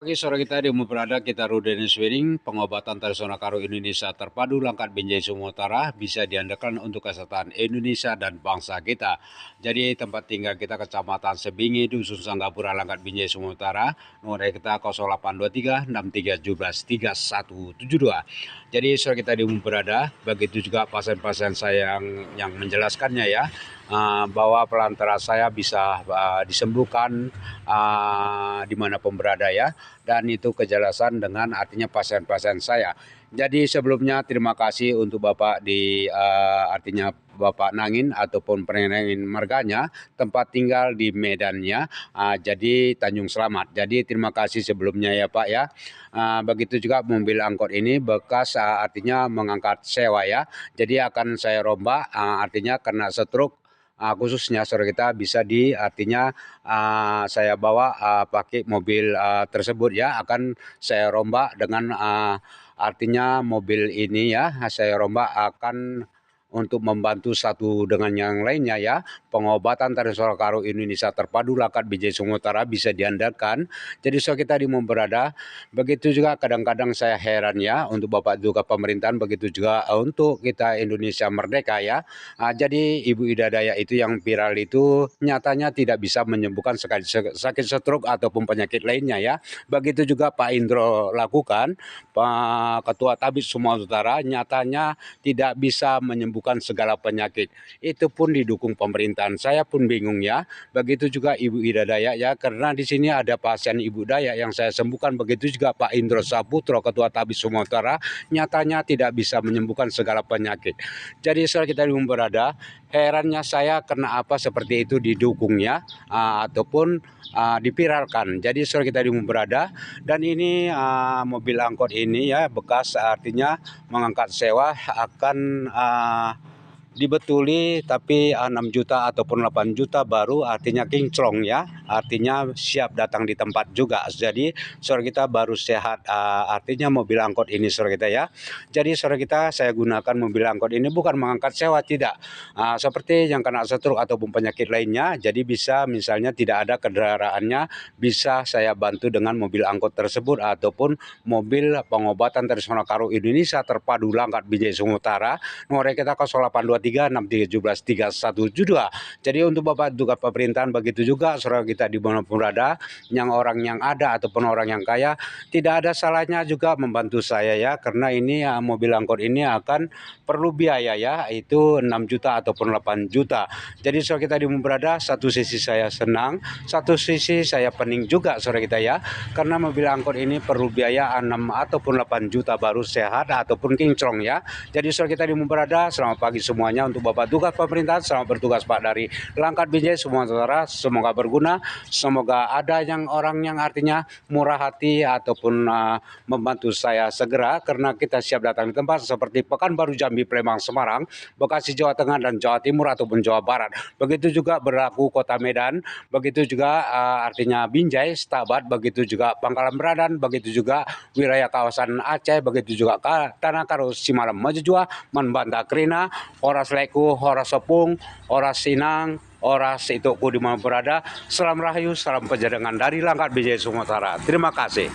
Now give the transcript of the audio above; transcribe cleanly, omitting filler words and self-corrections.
Pagi sore kita di berada kita Rudenis Wedding, pengobatan tradisional Karo Indonesia terpadu Langkat Binjai Sumatera Utara bisa diandalkan untuk kesehatan Indonesia dan bangsa kita. Jadi tempat tinggal kita Kecamatan Sebingi, Dusun Sanggapura, Langkat Binjai Sumatera Utara, nomor kita 0823 6317 3172. Jadi sore kita di berada, begitu juga pasien-pasien saya yang menjelaskannya ya, bahwa pelantara saya bisa disembuhkan dimanapun berada ya, dan itu kejelasan dengan artinya pasien-pasien saya. Jadi sebelumnya terima kasih untuk Bapak di artinya Bapak Nangin ataupun Penengin marganya, tempat tinggal di Medannya, jadi Tanjung Selamat. Jadi terima kasih sebelumnya ya Pak ya. Begitu juga mobil angkot ini bekas artinya mengangkat sewa ya. Jadi akan saya rombak artinya kena stroke, khususnya saudara kita bisa artinya saya bawa pakai mobil tersebut ya, akan saya rombak dengan artinya mobil ini ya, saya rombak akan untuk membantu satu dengan yang lainnya ya. Pengobatan tradisional Karo Indonesia terpadu Langkat Binjai Sumatera Utara bisa diandalkan. Jadi so kita di berada, begitu juga kadang-kadang saya heran ya untuk Bapak juga pemerintahan, begitu juga untuk kita Indonesia merdeka ya. Jadi Ibu Ida Dayak itu yang viral itu nyatanya tidak bisa menyembuhkan sakit stroke ataupun penyakit lainnya ya. Begitu juga Pak Indro lakukan, Pak Ketua Tabib Sumatera Utara, nyatanya tidak bisa menyembuhkan segala penyakit. Itu pun didukung pemerintahan. Saya pun bingung ya. Begitu juga Ibu Ida Dayak ya, karena di sini ada pasien Ibu Dayak yang saya sembuhkan. Begitu juga Pak Indro Saputro, Ketua Tabib Sumatera Utara, nyatanya tidak bisa menyembuhkan segala penyakit. Jadi saudara kita di berada, herannya saya karena apa seperti itu didukungnya ataupun dipiralkan. Jadi saudara kita di berada, dan ini mobil angkot ini ya bekas artinya mengangkat sewa akan dibetuli, tapi 6 juta ataupun 8 juta baru artinya kinclong ya, artinya siap datang di tempat juga. Jadi saudara kita baru sehat artinya mobil angkot ini saudara kita ya. Jadi saudara kita, saya gunakan mobil angkot ini bukan mengangkat sewa, tidak seperti yang kena stroke ataupun penyakit lainnya. Jadi bisa misalnya tidak ada kendaraannya, bisa saya bantu dengan mobil angkot tersebut ataupun mobil pengobatan tradisional Karo Indonesia terpadu Langkat Binjai Sumatera Utara, nomor kita 0823 Jadi untuk Bapak juga pemerintahan, begitu juga saudara kita di mana pun berada, yang orang yang ada ataupun orang yang kaya, tidak ada salahnya juga membantu saya ya, karena ini mobil angkot ini akan perlu biaya ya, itu 6 juta ataupun 8 juta. Jadi saudara kita di mana berada, satu sisi saya senang, satu sisi saya pening juga saudara kita ya, karena mobil angkot ini perlu biaya 6 ataupun 8 juta baru sehat ataupun kinclong ya. Jadi saudara kita di mana berada, selamat pagi semuanya untuk Bapak tugas pemerintahan, selamat bertugas Pak dari Langkat Binjai Sumatera Utara. Semoga berguna, semoga ada yang orang yang artinya murah hati ataupun membantu saya segera, karena kita siap datang di tempat seperti Pekanbaru, Jambi, Palembang, Semarang, Bekasi, Jawa Tengah dan Jawa Timur ataupun Jawa Barat. Begitu juga berlaku Kota Medan, begitu juga artinya Binjai, Stabat, begitu juga Pangkalan Beradan, begitu juga wilayah kawasan Aceh, begitu juga Tanah Karo, Simalam, Majujua, Manbanta, Krina, Oras Leku, Oras Sepung, Oras Sinang, Oras itu di mana berada. Salam Rahayu, salam penjaringan dari Langkat Binjai Sumatera Utara. Terima kasih.